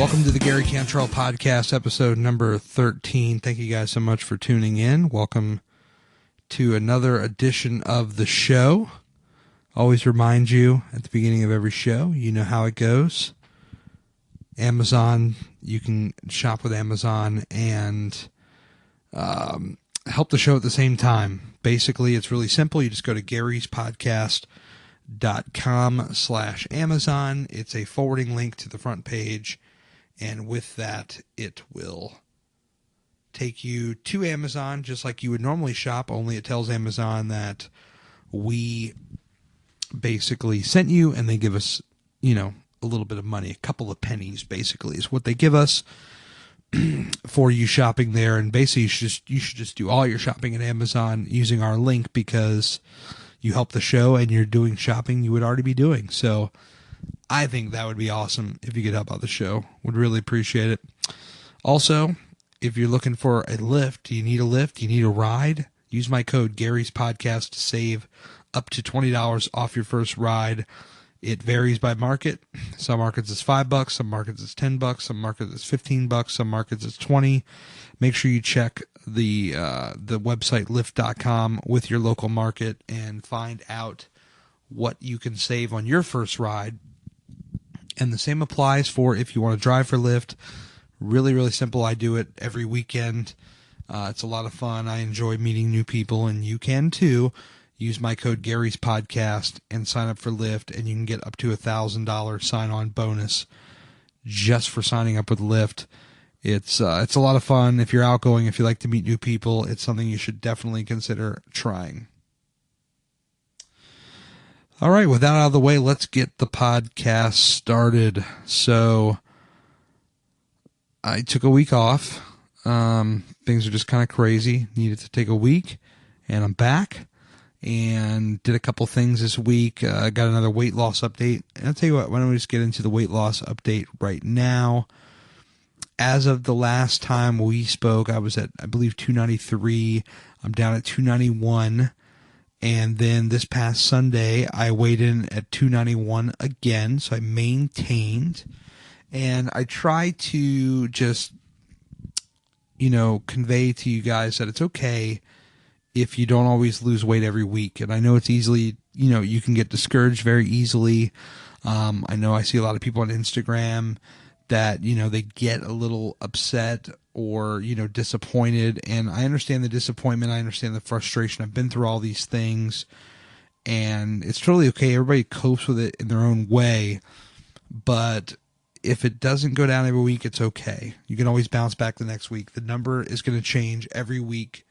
Welcome to the Gary Cantrell Podcast, episode number 13. Thank you guys so much for tuning in. Welcome to another edition of the show. Always remind you at the beginning of every show, you know how it goes. Amazon, you can shop with Amazon and help the show at the same time. Basically, it's really simple. You just go to garyspodcast.com/Amazon. It's a forwarding link to the front page. And with that, it will take you to Amazon just like you would normally shop, only it tells Amazon that we basically sent you and they give us, a little bit of money, a couple of pennies basically is what they give us for you shopping there. And basically you should just do all your shopping at Amazon using our link because you help the show and you're doing shopping you would already be doing. So I think that would be awesome if you could help out the show. Would really appreciate it. Also, if you're looking for a lift, you need a ride, use my code Gary's Podcast to save up to $20 off your first ride. It varies by market. Some markets is $5, some markets is $10, some markets is $15, some markets is $20. Make sure you check the website lyft.com with your local market and find out what you can save on your first ride. And the same applies for if you want to drive for Lyft. Really, really simple. I do it every weekend. It's a lot of fun. I enjoy meeting new people, and you can too. Use my code Gary's Podcast and sign up for Lyft, and you can get up to $1,000 sign-on bonus just for signing up with Lyft. It's a lot of fun. If you're outgoing, if you like to meet new people, it's something you should definitely consider trying. All right, with that out of the way, let's get the podcast started. So I took a week off. Things are just kind of crazy. Needed to take a week, and I'm back and did a couple things this week. Got another weight loss update. And I'll tell you what, why don't we just get into the weight loss update right now. As of the last time we spoke, I was at, I believe, 293. I'm down at 291. And then this past Sunday, I weighed in at 291 again, so I maintained. And I try to just, convey to you guys that it's okay if you don't always lose weight every week. And I know it's easily, you can get discouraged very easily. I know I see a lot of people on Instagram that, they get a little upset or, disappointed. And I understand the disappointment. I understand the frustration. I've been through all these things and it's totally okay. Everybody copes with it in their own way. But if it doesn't go down every week, it's okay. You can always bounce back the next week. The number is going to change every week.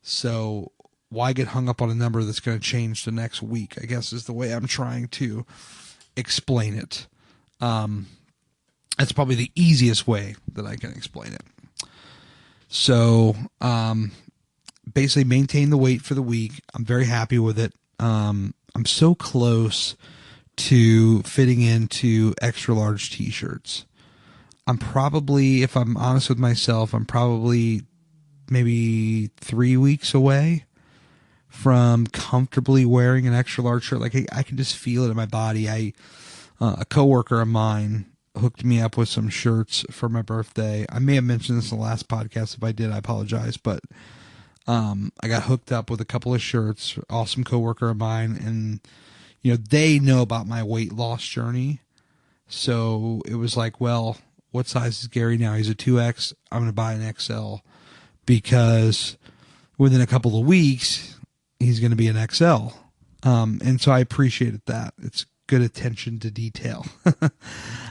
So why get hung up on a number that's going to change the next week, I guess is the way I'm trying to explain it. That's probably the easiest way that I can explain it. So, basically maintain the weight for the week. I'm very happy with it. I'm so close to fitting into extra large t-shirts. I'm probably, if I'm honest with myself, I'm probably maybe 3 weeks away from comfortably wearing an extra large shirt. Like I can just feel it in my body. A coworker of mine hooked me up with some shirts for my birthday. I may have mentioned this in the last podcast. If I did, I apologize. But I got hooked up with a couple of shirts. Awesome coworker of mine, and they know about my weight loss journey. So it was like, well, what size is Gary now? He's a 2X. I'm going to buy an XL because within a couple of weeks he's going to be an XL. And so I appreciated that. It's good attention to detail.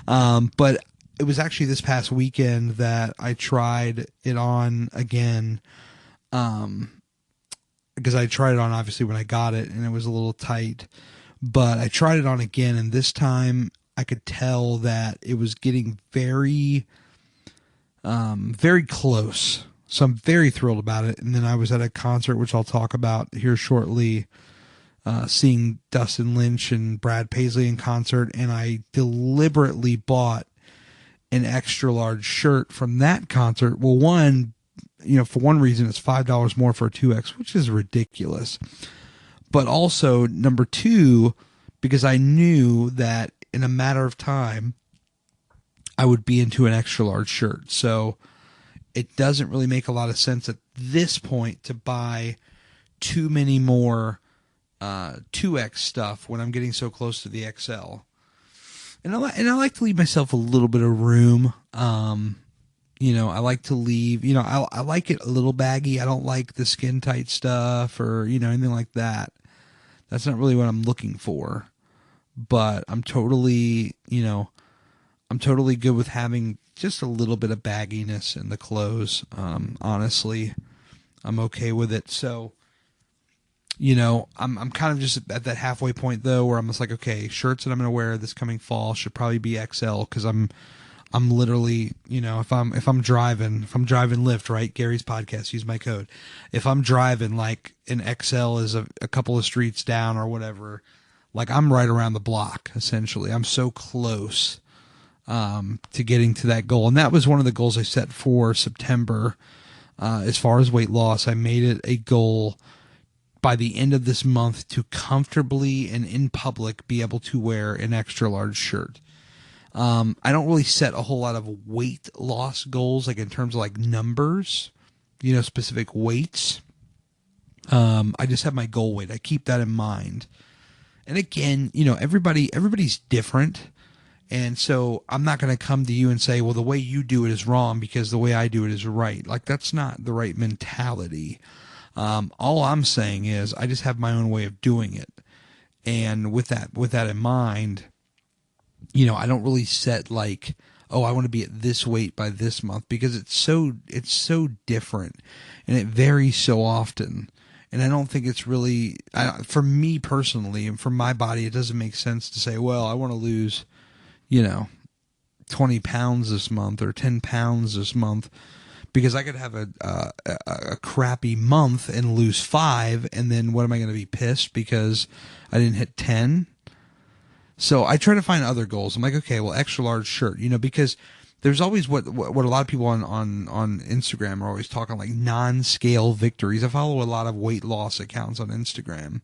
But it was actually this past weekend that I tried it on again. Because I tried it on obviously when I got it and it was a little tight, but I tried it on again. And this time I could tell that it was getting very, very close. So I'm very thrilled about it. And then I was at a concert, which I'll talk about here shortly, seeing Dustin Lynch and Brad Paisley in concert, and I deliberately bought an extra large shirt from that concert. Well, one, for one reason, it's $5 more for a 2X, which is ridiculous. But also, number two, because I knew that in a matter of time, I would be into an extra large shirt. So it doesn't really make a lot of sense at this point to buy too many more 2X stuff when I'm getting so close to the XL. And I like to leave myself a little bit of room. I like to leave, I like it a little baggy. I don't like the skin tight stuff or, anything like that. That's not really what I'm looking for. But I'm totally good with having just a little bit of bagginess in the clothes. Honestly, I'm okay with it. So, I'm kind of just at that halfway point though, where I'm just like, okay, shirts that I'm going to wear this coming fall should probably be XL, because I'm literally, if I'm driving Lyft, right? Gary's podcast, use my code. If I'm driving, like, an XL is a couple of streets down or whatever, like, I'm right around the block, essentially. I'm so close to getting to that goal. And that was one of the goals I set for September. As far as weight loss, I made it a goal by the end of this month to comfortably and in public be able to wear an extra large shirt. I don't really set a whole lot of weight loss goals, like in terms of like numbers, specific weights. I just have my goal weight. I keep that in mind. And again, everybody's different. And so I'm not going to come to you and say, well, the way you do it is wrong because the way I do it is right. Like, that's not the right mentality. All I'm saying is I just have my own way of doing it. And with that in mind, I don't really set like, oh, I want to be at this weight by this month, because it's so different and it varies so often. And I don't think it's really, for me personally and for my body, it doesn't make sense to say, well, I want to lose, 20 pounds this month or 10 pounds this month, because I could have a crappy month and lose 5. And then what am I going to be pissed because I didn't hit 10? So I try to find other goals. I'm like, okay, well, extra large shirt, because there's always what a lot of people on Instagram are always talking, like, non-scale victories. I follow a lot of weight loss accounts on Instagram.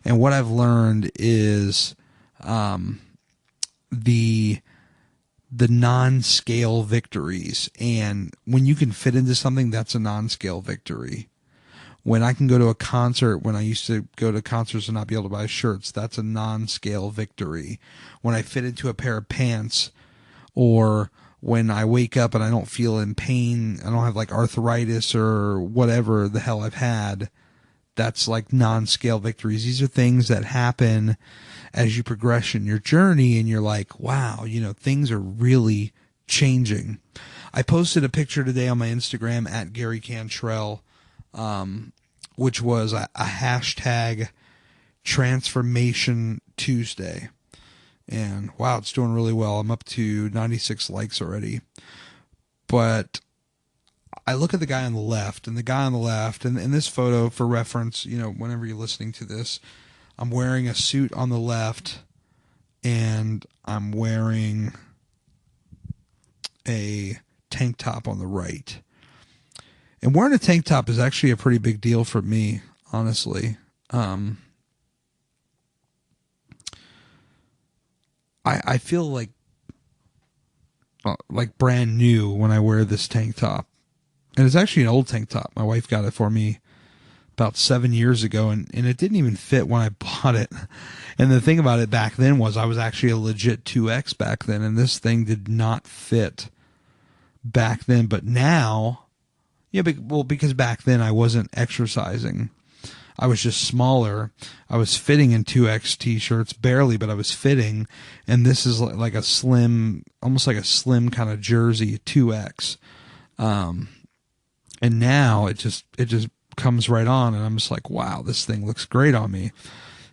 And what I've learned is the non-scale victories. And when you can fit into something, that's a non-scale victory. When I can go to a concert, when I used to go to concerts and not be able to buy shirts, that's a non-scale victory. When I fit into a pair of pants, or when I wake up and I don't feel in pain, I don't have like arthritis or whatever the hell I've had, that's like non-scale victories. These are things that happen as you progress in your journey, and you're like, wow, things are really changing. I posted a picture today on my Instagram at Gary Cantrell, which was a hashtag Transformation Tuesday. And wow, it's doing really well. I'm up to 96 likes already. But I look at the guy on the left, and in this photo, for reference, whenever you're listening to this, I'm wearing a suit on the left, and I'm wearing a tank top on the right. And wearing a tank top is actually a pretty big deal for me, honestly. I feel like brand new when I wear this tank top. And it's actually an old tank top. My wife got it for me about 7 years ago, and it didn't even fit when I bought it. And the thing about it back then was I was actually a legit 2X back then, and this thing did not fit back then. But now, because back then I wasn't exercising. I was just smaller. I was fitting in 2X t-shirts, barely, but I was fitting. And this is like a slim, almost like a slim kind of jersey, 2X. And now it just comes right on, and I'm just like, wow, this thing looks great on me.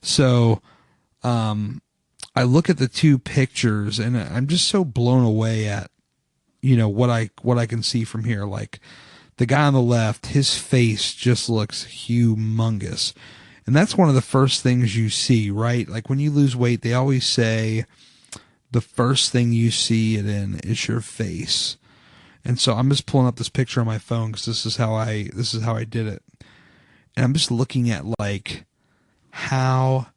So I look at the two pictures, and I'm just so blown away at what I can see from here. Like, the guy on the left, his face just looks humongous, and that's one of the first things you see, right? Like, when you lose weight, they always say the first thing you see it in is your face. And so I'm just pulling up this picture on my phone because this is how I did it. And I'm just looking at like how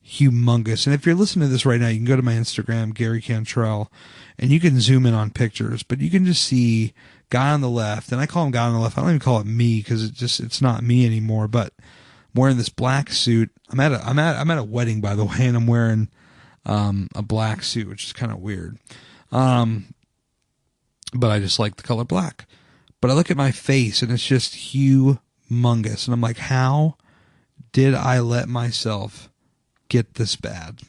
humongous. And if you're listening to this right now, you can go to my Instagram, Gary Cantrell, and you can zoom in on pictures, but you can just see guy on the left, and I call him guy on the left. I don't even call it me because it's not me anymore, but I'm wearing this black suit. I'm at a wedding, by the way, and I'm wearing a black suit, which is kind of weird. But I just like the color black. But I look at my face and it's just humongous. And I'm like, how did I let myself get this bad?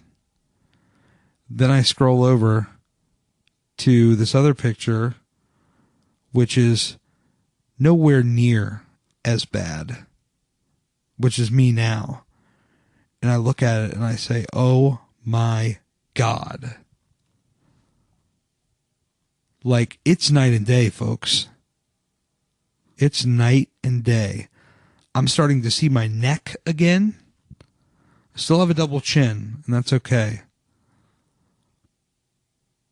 Then I scroll over to this other picture, which is nowhere near as bad, which is me now. And I look at it and I say, oh my God. Like, it's night and day, folks. It's night and day. I'm starting to see my neck again. I still have a double chin, and that's okay.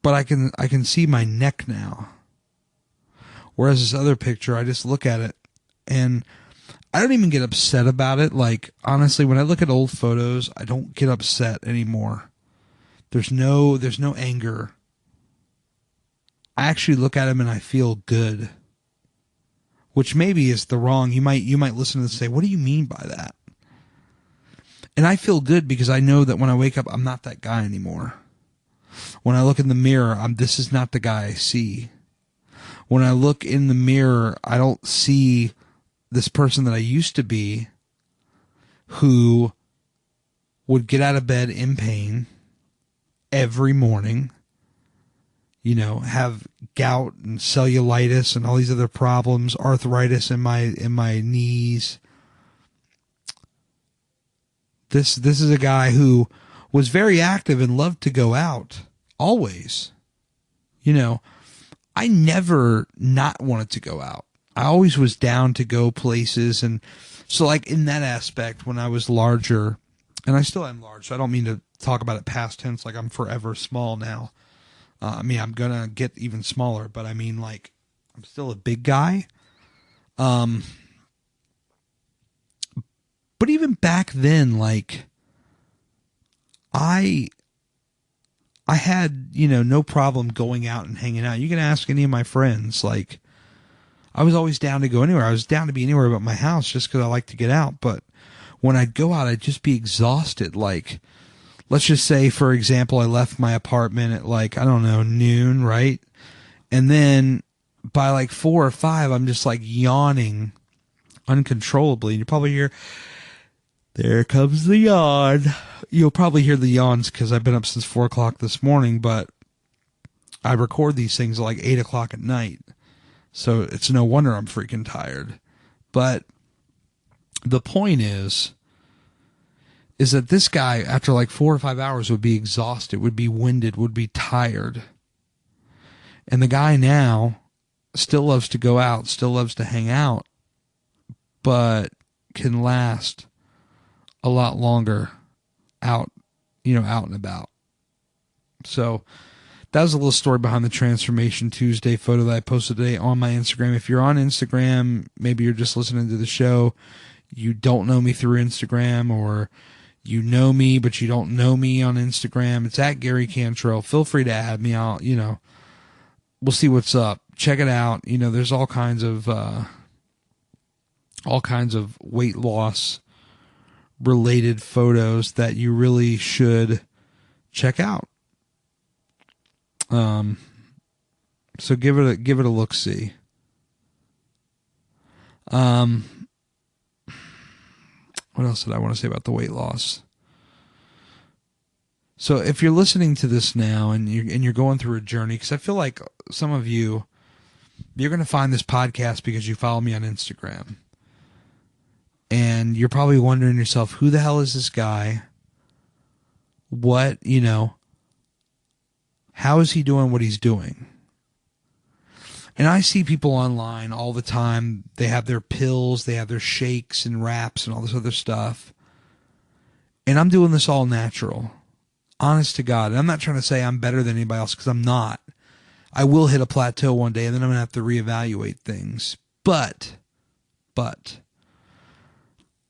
But I can see my neck now. Whereas this other picture, I just look at it, and I don't even get upset about it. Like, honestly, when I look at old photos, I don't get upset anymore. There's no anger. I actually look at them and I feel good. Which maybe is the wrong. You might listen to this and say, what do you mean by that? And I feel good because I know that when I wake up, I'm not that guy anymore. When I look in the mirror, this is not the guy I see. When I look in the mirror, I don't see this person that I used to be who would get out of bed in pain every morning, you know, have gout and cellulitis and all these other problems, arthritis in my knees. This is a guy who was very active and loved to go out, always. You know, I never not wanted to go out. I always was down to go places. And so, like, in that aspect, when I was larger, and I still am large, so I don't mean to talk about it past tense like I'm forever small now. I mean, I'm going to get even smaller, but I mean, like, I'm still a big guy. But even back then, like, I had, you know, no problem going out and hanging out. You can ask any of my friends. Like, I was always down to go anywhere. I was down to be anywhere but my house just because I like to get out. But when I'd go out, I'd just be exhausted. Like, let's just say, for example, I left my apartment at, like, I don't know, noon, right? And then by like 4 or 5, I'm just like yawning uncontrollably. And you probably hear, there comes the yawn. You'll probably hear the yawns because I've been up since 4 o'clock this morning, but I record these things at like 8 o'clock at night. So it's no wonder I'm freaking tired. But the point is that this guy, after like 4 or 5 hours, would be exhausted, would be winded, would be tired. And the guy now still loves to go out, still loves to hang out, but can last a lot longer out, you know, out and about. So that was a little story behind the Transformation Tuesday photo that I posted today on my Instagram. If you're on Instagram, maybe you're just listening to the show, you don't know me through Instagram, or you know me, but you don't know me on Instagram, it's at Gary Cantrell. Feel free to add me. I'll, you know, we'll see what's up. Check it out. You know, there's all kinds of weight loss related photos that you really should check out. So give it a look see. What else did I want to say about the weight loss? So if you're listening to this now and you're going through a journey, because I feel like some of you're going to find this podcast because you follow me on Instagram. And you're probably wondering yourself, who the hell is this guy? What, you know, how is he doing what he's doing? And I see people online all the time. They have their pills, they have their shakes and wraps and all this other stuff. And I'm doing this all natural. Honest to God. And I'm not trying to say I'm better than anybody else, because I'm not. I will hit a plateau one day and then I'm going to have to reevaluate things. But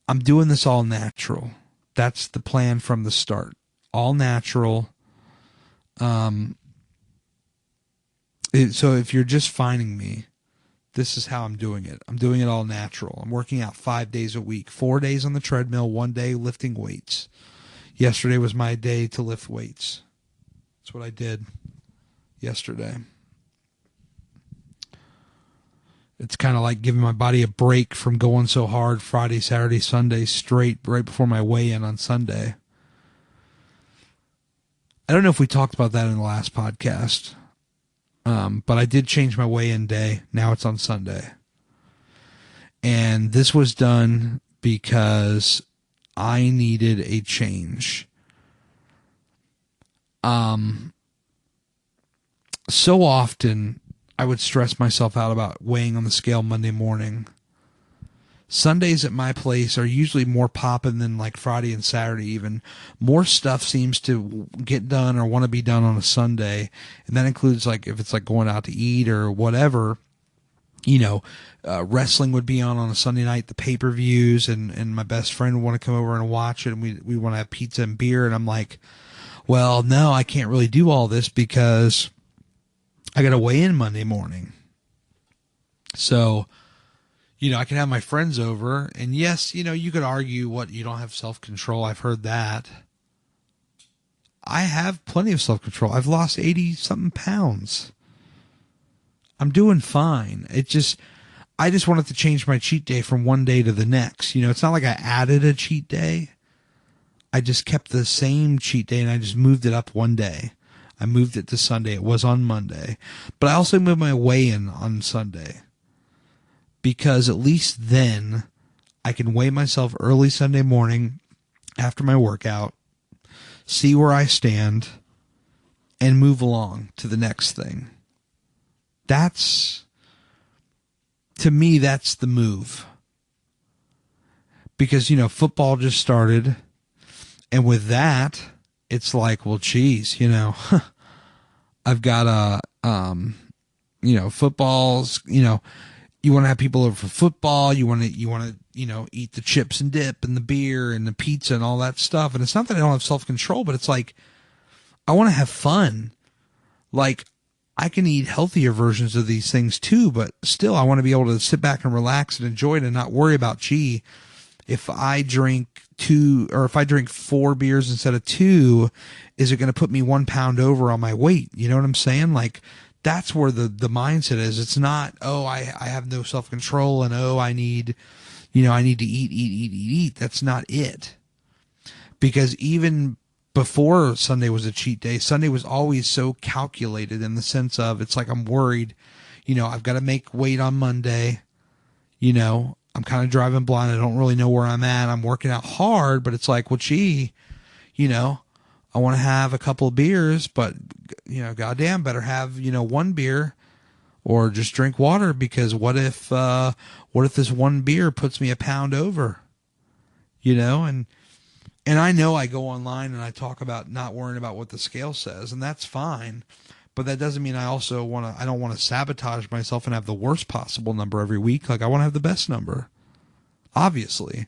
I'm doing this all natural. That's the plan from the start. All natural. So if you're just finding me, this is how I'm doing it. I'm doing it all natural. I'm working out 5 days a week, 4 days on the treadmill, 1 day lifting weights. Yesterday was my day to lift weights. That's what I did yesterday. It's kind of like giving my body a break from going so hard Friday, Saturday, Sunday straight right before my weigh-in on Sunday. I don't know if we talked about that in the last podcast, but I did change my weigh-in day. Now it's on Sunday. And this was done because I needed a change. So often I would stress myself out about weighing on the scale Monday morning. Sundays at my place are usually more popping than like Friday and Saturday even. More stuff seems to get done or want to be done on a Sunday. And that includes like if it's like going out to eat or whatever. You know, wrestling would be on a Sunday night, the pay-per-views, and my best friend would want to come over and watch it, and we want to have pizza and beer. And I'm like, well, no, I can't really do all this because I got to weigh in Monday morning. So, you know, I can have my friends over, and yes, you know, you could argue what you don't have self-control. I've heard that. I have plenty of self-control. I've lost 80-something pounds. I'm doing fine. I just wanted to change my cheat day from one day to the next. You know, it's not like I added a cheat day. I just kept the same cheat day and I just moved it up one day. I moved it to Sunday. It was on Monday. But I also moved my weigh-in on Sunday. Because at least then I can weigh myself early Sunday morning after my workout, see where I stand, and move along to the next thing. To me, that's the move. Because, you know, football just started. And with that, it's like, well, geez, you know, I've got you know, footballs, you know, you want to have people over for football. You want to, you know, eat the chips and dip and the beer and the pizza and all that stuff. And it's not that I don't have self-control, but it's like, I want to have fun. Like, I can eat healthier versions of these things too, but still I want to be able to sit back and relax and enjoy it and not worry about, gee, if I drink 2 or if I drink 4 beers instead of 2, is it going to put me 1 pound over on my weight? You know what I'm saying? Like, that's where the mindset is. It's not, oh, I have no self-control and, oh, I need to eat. That's not it. Because even before Sunday was a cheat day, Sunday was always so calculated in the sense of, it's like I'm worried, you know, I've got to make weight on Monday, you know, I'm kind of driving blind. I don't really know where I'm at. I'm working out hard, but it's like, well, gee, you know, I want to have a couple of beers, but, you know, goddamn, better have, you know, 1 beer or just drink water, because what if this 1 beer puts me a pound over, you know? And I know I go online and I talk about not worrying about what the scale says, and that's fine. But that doesn't mean I don't want to sabotage myself and have the worst possible number every week. Like, I want to have the best number. Obviously,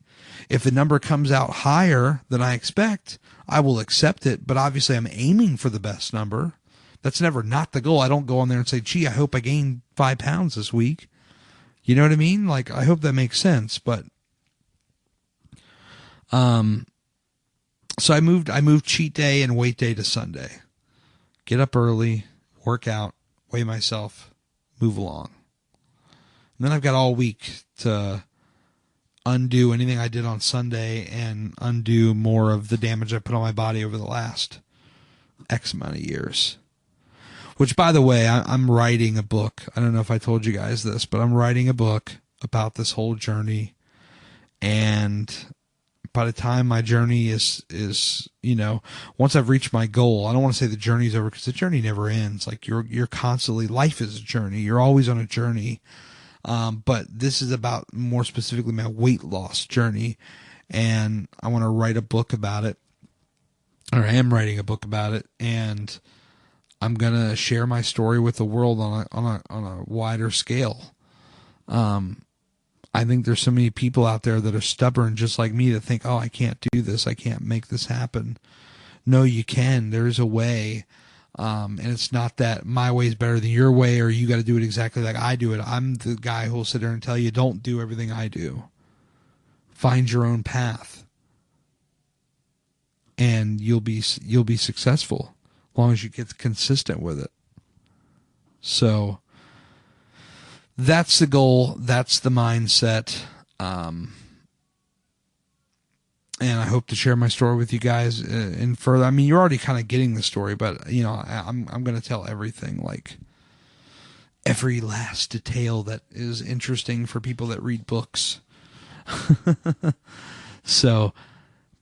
if the number comes out higher than I expect, I will accept it. But obviously I'm aiming for the best number. That's never not the goal. I don't go on there and say, gee, I hope I gain 5 pounds this week. You know what I mean? Like, I hope that makes sense. But, so I moved cheat day and weight day to Sunday. Get up early, work out, weigh myself, move along. And then I've got all week to undo anything I did on Sunday and undo more of the damage I put on my body over the last X amount of years. Which, by the way, I'm writing a book. I don't know if I told you guys this, but I'm writing a book about this whole journey. And by the time my journey is, you know, once I've reached my goal, I don't want to say the journey's over, because the journey never ends. Like, you're constantly, life is a journey. You're always on a journey. But this is about, more specifically, my weight loss journey. And I want to write a book about it, or I am writing a book about it. And I'm going to share my story with the world on a wider scale. I think there's so many people out there that are stubborn just like me that think, oh, I can't do this. I can't make this happen. No, you can. There's a way. And it's not that my way is better than your way or you got to do it exactly like I do it. I'm the guy who will sit there and tell you, don't do everything I do. Find your own path. And you'll be successful as long as you get consistent with it. So that's the goal. That's the mindset. And I hope to share my story with you guys in further. I mean, you're already kind of getting the story, but you know, I'm going to tell everything, like every last detail that is interesting for people that read books. So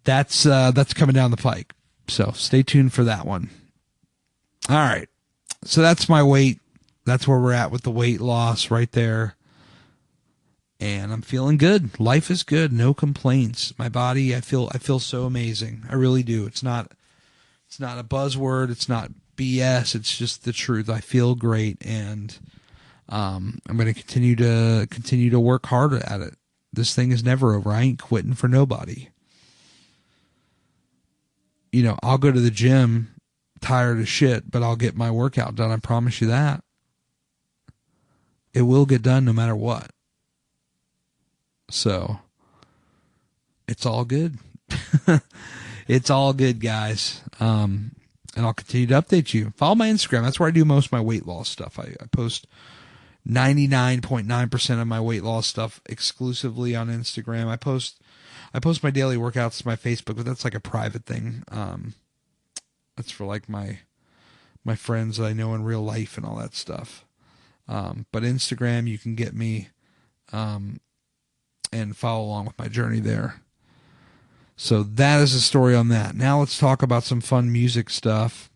that's coming down the pike. So stay tuned for that one. All right. So that's my weight. That's where we're at with the weight loss right there. And I'm feeling good. Life is good. No complaints. My body, I feel so amazing. I really do. It's not a buzzword. It's not BS. It's just the truth. I feel great, and I'm going to continue to work hard at it. This thing is never over. I ain't quitting for nobody. You know, I'll go to the gym tired as shit, but I'll get my workout done. I promise you that. It will get done no matter what. So it's all good. It's all good, guys. And I'll continue to update you. Follow my Instagram. That's where I do most of my weight loss stuff. I post 99.9% of my weight loss stuff exclusively on Instagram. I post my daily workouts to my Facebook, but that's like a private thing. That's for like my friends that I know in real life and all that stuff. But Instagram, you can get me, and follow along with my journey there. So that is the story on that. Now let's talk about some fun music stuff.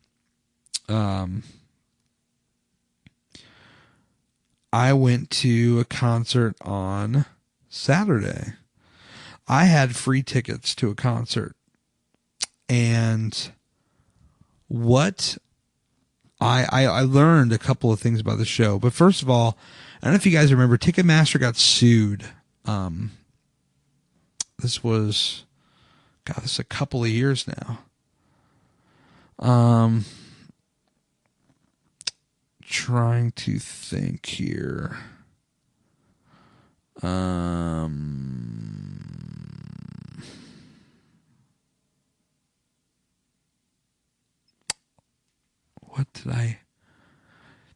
I went to a concert on Saturday. I had free tickets to a concert. And what I learned a couple of things about the show. But first of all, I don't know if you guys remember, Ticketmaster got sued. This was a couple of years now. Trying to think here.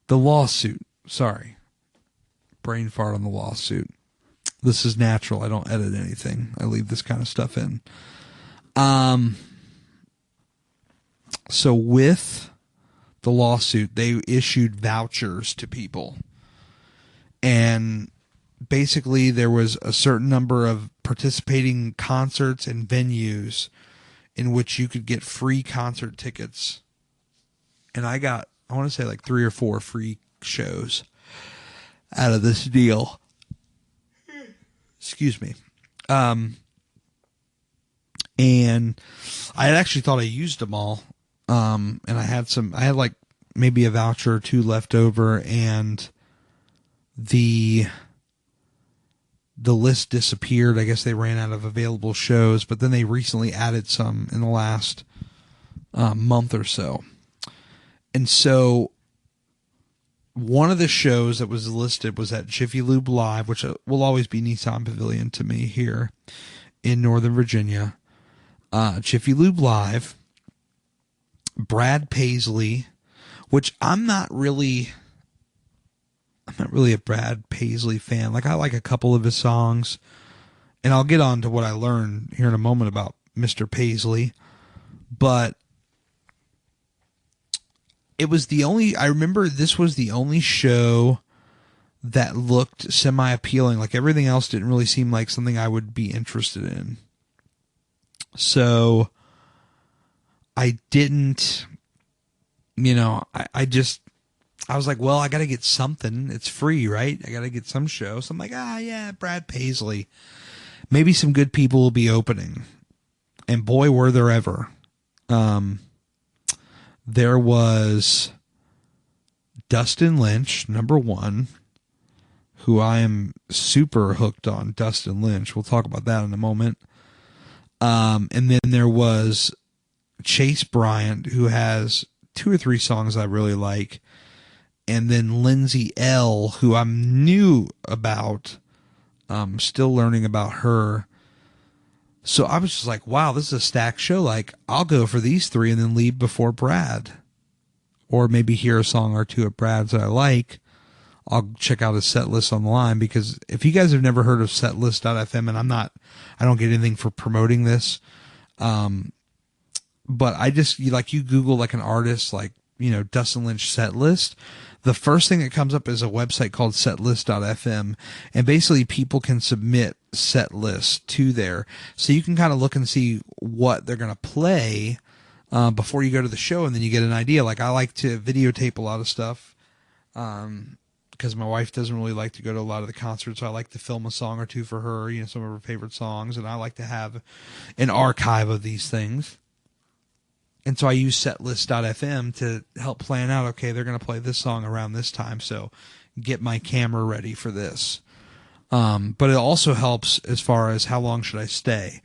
The lawsuit. Sorry. Brain fart on the lawsuit. This is natural. I don't edit anything. I leave this kind of stuff in. So with the lawsuit, they issued vouchers to people. And basically there was a certain number of participating concerts and venues in which you could get free concert tickets. And I want to say like 3 or 4 free shows out of this deal. Excuse me. And I had actually thought I used them all. And I had like maybe a voucher or 2 left over, and the list disappeared. I guess they ran out of available shows, but then they recently added some in the last month or so. And so one of the shows that was listed was at Jiffy Lube Live, which will always be Nissan Pavilion to me here in Northern Virginia. Jiffy Lube Live, Brad Paisley, which I'm not really a Brad Paisley fan. Like, I like a couple of his songs, and I'll get on to what I learned here in a moment about Mr. Paisley, but I remember this was the only show that looked semi-appealing. Like, everything else didn't really seem like something I would be interested in. So I didn't, I was like, well, I got to get something. It's free, right? I got to get some show. So I'm like, yeah, Brad Paisley. Maybe some good people will be opening. And boy, were there ever. There was Dustin Lynch, number 1, who I am super hooked on, Dustin Lynch. We'll talk about that in a moment. And then there was Chase Bryant, who has 2 or 3 songs I really like. And then Lindsay Ell, who I'm new about, still learning about her. So I was just like, wow, this is a stacked show. Like, I'll go for these 3 and then leave before Brad. Or maybe hear a song or 2 of Brad's that I like. I'll check out his set list online, because if you guys have never heard of setlist.fm, and I don't get anything for promoting this. But I just, you Google like an artist, like, Dustin Lynch set list. The first thing that comes up is a website called setlist.fm, and basically people can submit set lists to there. So you can kind of look and see what they're going to play before you go to the show, and then you get an idea. Like, I like to videotape a lot of stuff because my wife doesn't really like to go to a lot of the concerts. So I like to film a song or 2 for her, some of her favorite songs, and I like to have an archive of these things. And so I use setlist.fm to help plan out, okay, they're going to play this song around this time, so get my camera ready for this. But it also helps as far as how long should I stay.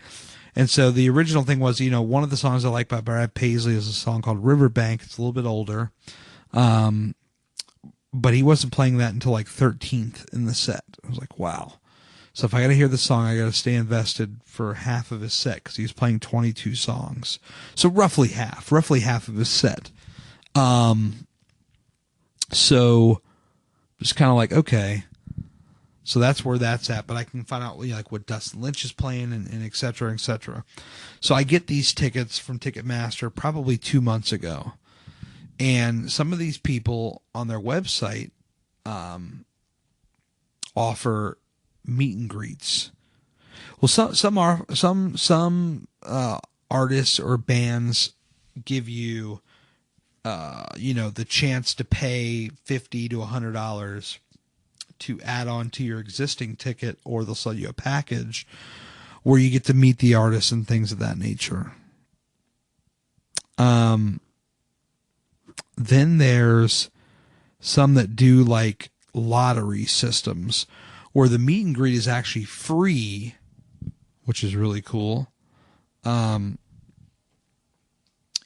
And so the original thing was, one of the songs I like by Brad Paisley is a song called Riverbank. It's a little bit older. But he wasn't playing that until like 13th in the set. I was like, wow. So if I got to hear the song, I got to stay invested for half of his set, because he's playing 22 songs. So roughly half of his set. So just kind of like, okay, so that's where that's at. But I can find out like what Dustin Lynch is playing and et cetera, et cetera. So I get these tickets from Ticketmaster probably 2 months ago. And some of these people on their website offer meet and greets. Well, some artists or bands give you, the chance to pay $50 to $100 to add on to your existing ticket, or they'll sell you a package where you get to meet the artists and things of that nature. Then there's some that do like lottery systems, where the meet and greet is actually free, which is really cool. And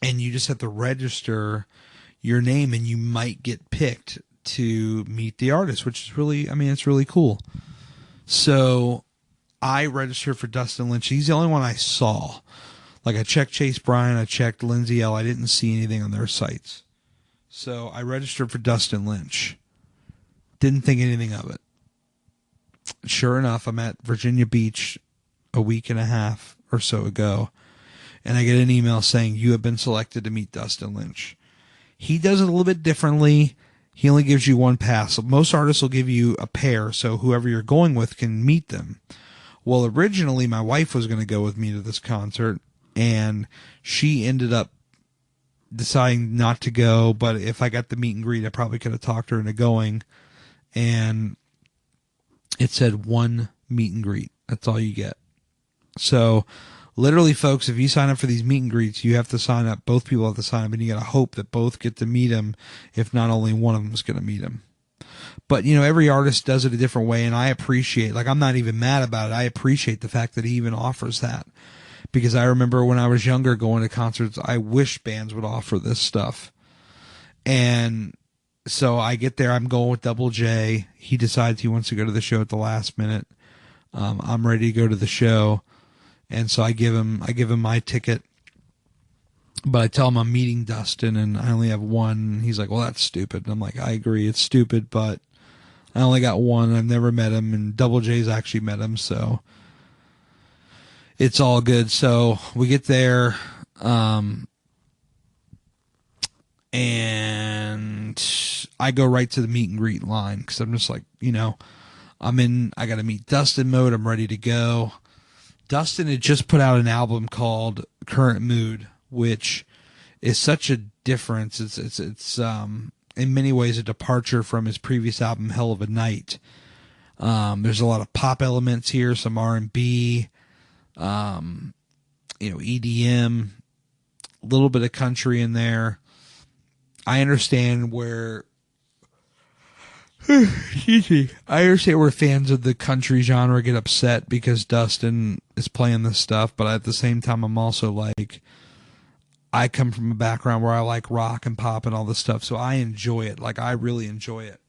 you just have to register your name, and you might get picked to meet the artist, which is really, it's really cool. So I registered for Dustin Lynch. He's the only one I saw. Like, I checked Chase Bryant, I checked Lindsay Ell. I didn't see anything on their sites. So I registered for Dustin Lynch. Didn't think anything of it. Sure enough, I'm at Virginia Beach a week and a half or so ago, and I get an email saying, you have been selected to meet Dustin Lynch. He does it a little bit differently. He only gives you one pass. So most artists will give you a pair, so whoever you're going with can meet them. Well, originally my wife was going to go with me to this concert, and she ended up deciding not to go, but if I got the meet and greet, I probably could have talked her into going. And it said 1 meet and greet. That's all you get. So literally, folks, if you sign up for these meet and greets, you have to sign up. Both people have to sign up, and you got to hope that both get to meet him, if not only one of them is going to meet him. But, every artist does it a different way, and I appreciate, I'm not even mad about it. I appreciate the fact that he even offers that, because I remember when I was younger going to concerts, I wish bands would offer this stuff. And so I get there, I'm going with Double J. He decides he wants to go to the show at the last minute. I'm ready to go to the show. And so I give him my ticket, but I tell him I'm meeting Dustin and I only have one. And he's like, well, that's stupid. And I'm like, I agree, it's stupid, but I only got one. I've never met him, and Double J's actually met him, so it's all good. So we get there, and I go right to the meet and greet line, because I'm just like, I got to meet Dustin mode. I'm ready to go. Dustin had just put out an album called Current Mood, which is such a difference. It's in many ways a departure from his previous album, Hell of a Night. There's a lot of pop elements here, some R&B, EDM, a little bit of country in there. I understand where Excuse me. I understand where fans of the country genre get upset because Dustin is playing this stuff, but at the same time, I'm also like, I come from a background where I like rock and pop and all this stuff, so I enjoy it. Like, I really enjoy it.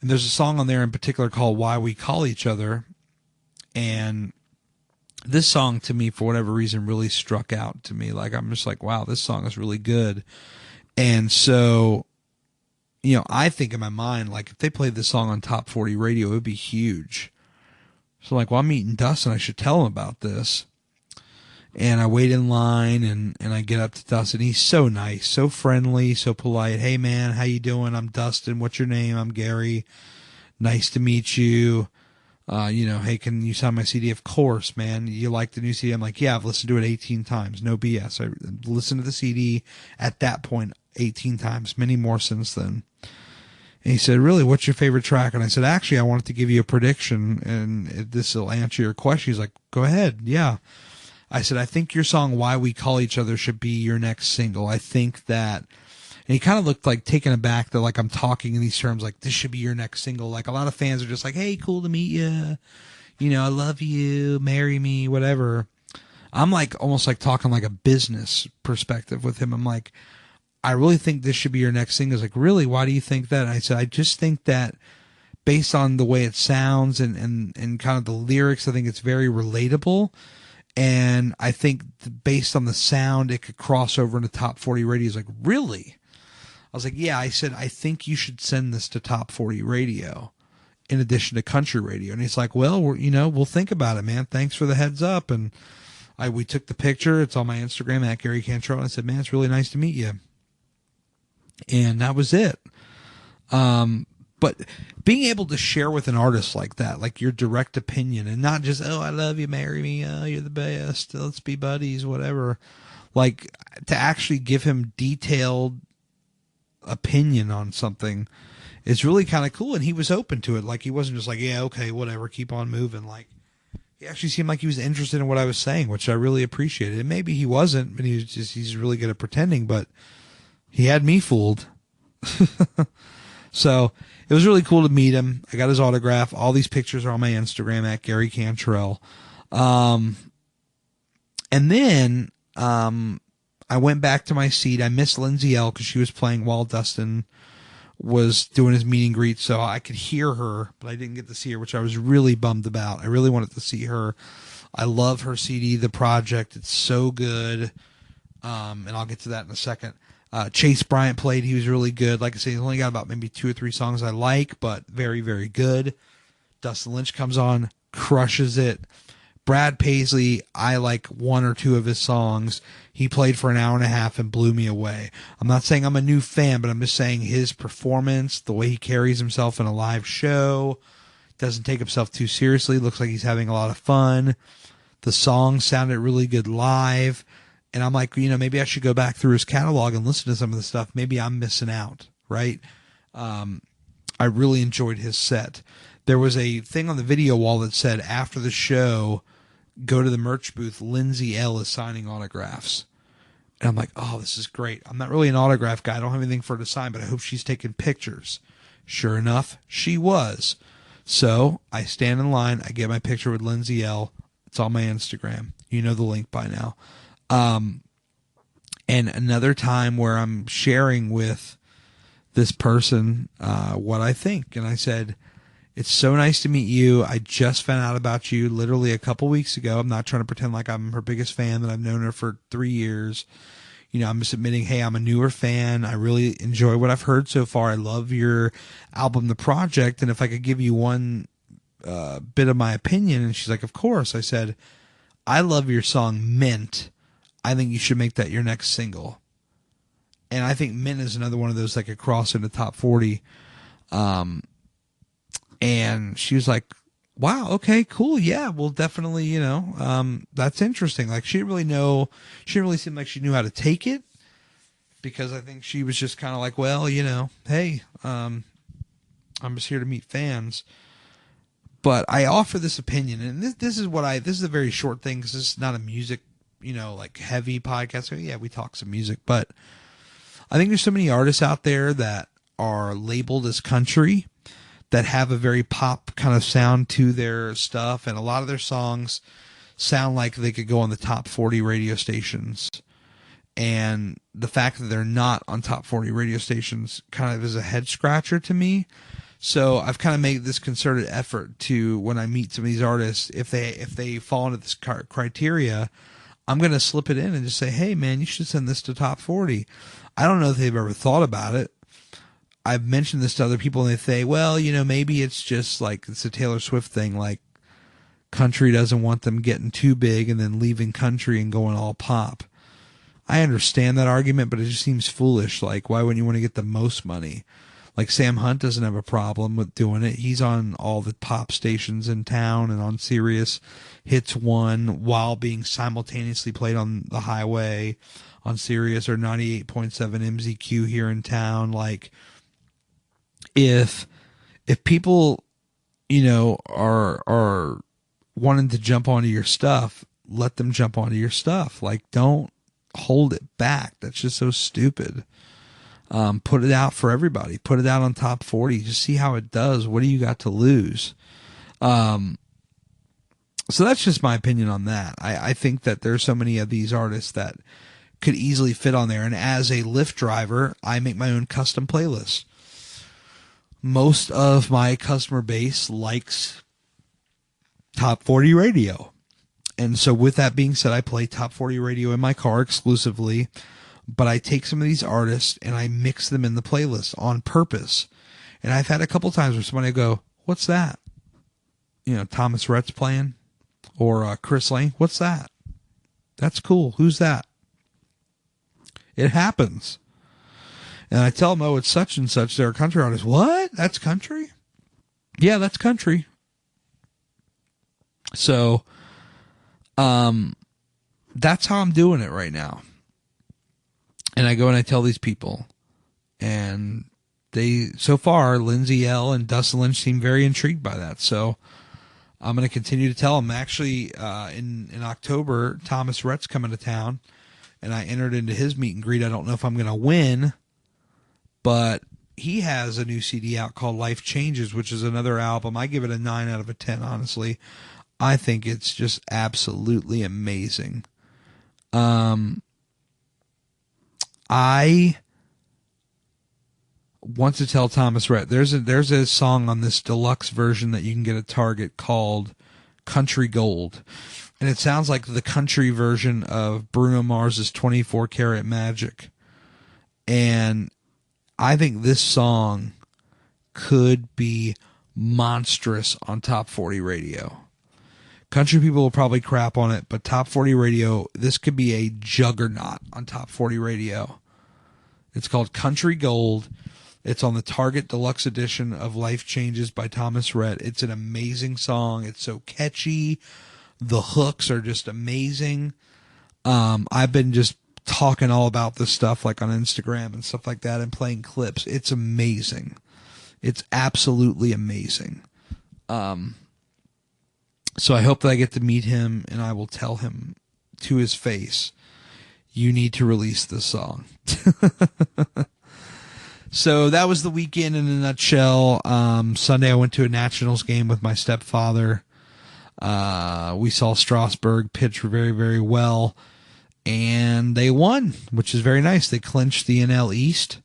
And there's a song on there in particular called Why We Call Each Other, and this song to me, for whatever reason, really struck out to me. Like, I'm just like, wow, this song is really good. And so, you know, I think in my mind, like, if they played this song on Top 40 radio, it would be huge. So, like, well, I'm meeting Dustin, I should tell him about this. And I wait in line, and I get up to Dustin. He's so nice, so friendly, so polite. Hey, man, how you doing? I'm Dustin. What's your name? I'm Gary. Nice to meet you. You know, hey, can you sign my CD? Of course, man. You like the new CD? I'm like, yeah, I've listened to it 18 times. No BS. I listened to the CD at that point 18 times, many more since then. And he said, really, what's your favorite track? And I said, actually, I wanted to give you a prediction, and this will answer your question. He's like, go ahead. Yeah. I said, I think your song, Why We Call Each Other, should be your next single. I think that, and he kind of looked like taken aback that, like, I'm talking in these terms, like, this should be your next single. Like, a lot of fans are just like, hey, cool to meet you. You know, I love you, marry me, whatever. I'm like, almost like talking like a business perspective with him. I'm like, I really think this should be your next single. He's like, really? Why do you think that? And I said, I just think that based on the way it sounds and kind of the lyrics, I think it's very relatable. And I think based on the sound, it could cross over into Top 40 radio. He's like, really? I was like, yeah. I said, I think you should send this to Top 40 radio in addition to country radio. And he's like, well, we'll think about it, man. Thanks for the heads up. And we took the picture. It's on my Instagram at Gary Cantrell. And I said, man, it's really nice to meet you. And that was it. But being able to share with an artist like that, like your direct opinion, and not just, oh, I love you, marry me, oh, you're the best, let's be buddies, whatever. Like, to actually give him detailed opinion on something is really kind of cool. And he was open to it. Like, he wasn't just like, yeah, okay, whatever, keep on moving. Like, he actually seemed like he was interested in what I was saying, which I really appreciated. And maybe he wasn't, but he's really good at pretending, but he had me fooled. So it was really cool to meet him. I got his autograph. All these pictures are on my Instagram at Gary Cantrell. And then I went back to my seat. I missed Lindsay Ell because she was playing while Dustin was doing his meet and greet, so I could hear her, but I didn't get to see her, which I was really bummed about. I really wanted to see her. I love her CD, The Project. It's so good. And I'll get to that in a second. Chase Bryant played. He was really good. Like I said, he's only got about maybe 2 or 3 songs I like, but very, very good. Dustin Lynch comes on, crushes it. Brad Paisley, I like 1 or 2 of his songs. He played for an hour and a half and blew me away. I'm not saying I'm a new fan, but I'm just saying his performance, the way he carries himself in a live show, doesn't take himself too seriously, looks like he's having a lot of fun. The songs sounded really good live. And I'm like, maybe I should go back through his catalog and listen to some of the stuff. Maybe I'm missing out, right? I really enjoyed his set. There was a thing on the video wall that said, after the show, go to the merch booth. Lindsay Ell is signing autographs. And I'm like, oh, this is great. I'm not really an autograph guy. I don't have anything for her to sign, but I hope she's taking pictures. Sure enough, she was. So I stand in line. I get my picture with Lindsay Ell. It's on my Instagram. You know the link by now. And another time where I'm sharing with this person what I think. And I said, it's so nice to meet you. I just found out about you literally a couple weeks ago. I'm not trying to pretend like I'm her biggest fan, that I've known her for 3 years. I'm just admitting, hey, I'm a newer fan. I really enjoy what I've heard so far. I love your album, The Project. And if I could give you one bit of my opinion. And she's like, of course. I said, I love your song Mint. I think you should make that your next single. And I think Mint is another one of those that could cross into Top 40. And she was like, wow, okay, cool. Yeah, well, definitely, that's interesting. Like, she didn't really seem like she knew how to take it, because I think she was just kind of like, well, hey, I'm just here to meet fans. But I offer this opinion, and this is a very short thing, because this is not a music, like heavy podcast. So yeah, we talk some music, but I think there's so many artists out there that are labeled as country that have a very pop kind of sound to their stuff, and a lot of their songs sound like they could go on the top 40 radio stations. And the fact that they're not on top 40 radio stations kind of is a head scratcher to me. So I've kind of made this concerted effort to, when I meet some of these artists, if they fall into this criteria, I'm going to slip it in and just say, hey man, you should send this to top 40. I don't know if they've ever thought about it. I've mentioned this to other people and they say, well, you know, maybe it's just like it's a Taylor Swift thing. Like country doesn't want them getting too big and then leaving country and going all pop. I understand that argument, but it just seems foolish. Like, why wouldn't you want to get the most money? Like Sam Hunt doesn't have a problem with doing it. He's on all the pop stations in town and on Sirius Hits 1 while being simultaneously played on the highway on Sirius or 98.7 MZQ here in town. Like, if people, you know, are wanting to jump onto your stuff, let them jump onto your stuff. Like, don't hold it back. That's just so stupid. Put it out for everybody. Put it out on top 40. Just see how it does. What do you got to lose? So that's just my opinion on that. I think that there's so many of these artists that could easily fit on there. And as a Lyft driver, I make my own custom playlists. Most of my customer base likes top 40 radio. And so with that being said, I play top 40 radio in my car exclusively, but I take some of these artists and I mix them in the playlist on purpose. And I've had a couple times where somebody go, what's that? You know, Thomas Rhett's playing, or Chris Lane. What's that? That's cool. Who's that? It happens. And I tell them, oh, it's such and such. They're a country artist. What? That's country? Yeah, that's country. So, that's how I'm doing it right now. And I go and I tell these people, and they, so far, Lindsay Ell and Dustin Lynch seem very intrigued by that. So I'm going to continue to tell them. Actually, in October, Thomas Rhett's coming to town, and I entered into his meet and greet. I don't know if I'm going to win, but he has a new CD out called Life Changes, which is another album. I give it a 9 out of a 10, honestly. I think it's just absolutely amazing. I want to tell Thomas Rhett, there's a song on this deluxe version that you can get at Target called Country Gold. And it sounds like the country version of Bruno Mars's 24 Karat Magic. And I think this song could be monstrous on top 40 radio. Country people will probably crap on it, but top 40 radio, this could be a juggernaut on top 40 radio. It's called Country Gold. It's on the Target Deluxe Edition of Life Changes by Thomas Rhett. It's an amazing song. It's so catchy. The hooks are just amazing. I've been just talking all about this stuff like on Instagram and stuff like that and playing clips. It's amazing. It's absolutely amazing. So I hope that I get to meet him and I will tell him to his face, you need to release this song. So that was the weekend in a nutshell. Sunday I went to a Nationals game with my stepfather. We saw Strasburg pitch very, very well, and they won, which is very nice. They clinched the NL East,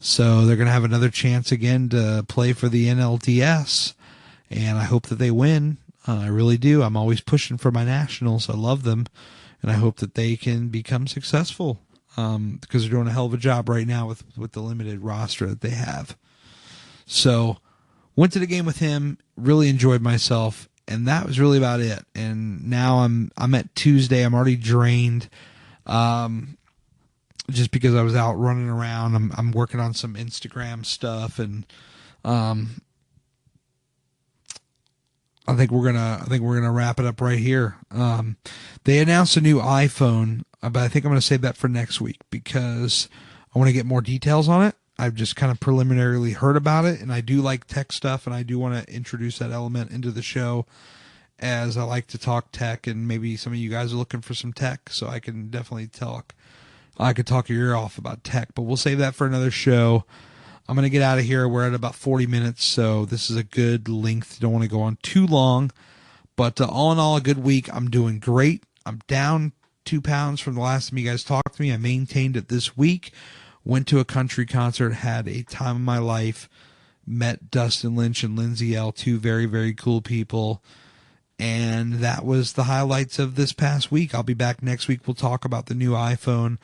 so they're going to have another chance again to play for the NLDS, and I hope that they win. I really do. I'm always pushing for my Nationals. I love them, and I hope that they can become successful because they're doing a hell of a job right now with the limited roster that they have. So went to the game with him, really enjoyed myself, and that was really about it. And now I'm at Tuesday. I'm already drained just because I was out running around. I'm working on some Instagram stuff, and I think we're gonna wrap it up right here. They announced a new iPhone, but I think I'm gonna save that for next week because I want to get more details on it. I've just kind of preliminarily heard about it, and I do like tech stuff, and I do want to introduce that element into the show, as I like to talk tech, and maybe some of you guys are looking for some tech, so I can definitely talk. I could talk your ear off about tech, but we'll save that for another show. I'm going to get out of here. We're at about 40 minutes, so this is a good length. Don't want to go on too long. But all in all, a good week. I'm doing great. I'm down 2 pounds from the last time you guys talked to me. I maintained it this week. Went to a country concert, had a time of my life. Met Dustin Lynch and Lindsay Ell, 2 very, very cool people. And that was the highlights of this past week. I'll be back next week. We'll talk about the new iPhone.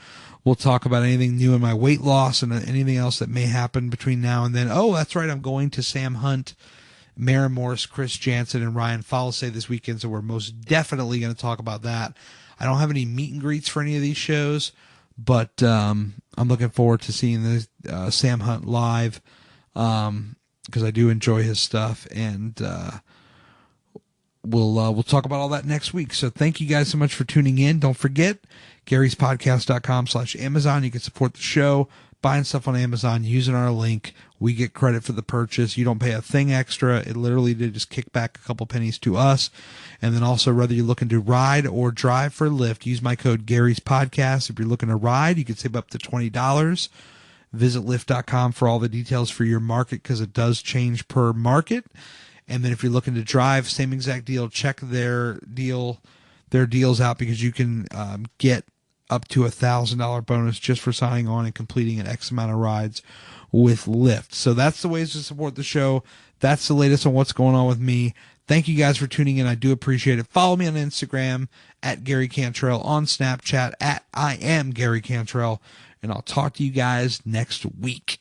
We'll talk about anything new in my weight loss and anything else that may happen between now and then. Oh, that's right. I'm going to Sam Hunt, Maren Morris, Chris Jansen, and Ryan Follesay this weekend, so we're most definitely going to talk about that. I don't have any meet and greets for any of these shows, but I'm looking forward to seeing the Sam Hunt live because I do enjoy his stuff, and we'll talk about all that next week. So thank you guys so much for tuning in. Don't forget, Gary'sPodcast.com/Amazon. You can support the show, buying stuff on Amazon, using our link. We get credit for the purchase. You don't pay a thing extra. It literally did just kick back a couple pennies to us. And then also, whether you're looking to ride or drive for Lyft, use my code Gary's Podcast. If you're looking to ride, you can save up to $20. Visit Lyft.com for all the details for your market, because it does change per market. And then if you're looking to drive, same exact deal. Check their deals out, because you can get up to $1,000 bonus just for signing on and completing an X amount of rides with Lyft. So that's the ways to support the show. That's the latest on what's going on with me. Thank you guys for tuning in. I do appreciate it. Follow me on Instagram at Gary Cantrell, on Snapchat at I am Gary Cantrell, and I'll talk to you guys next week.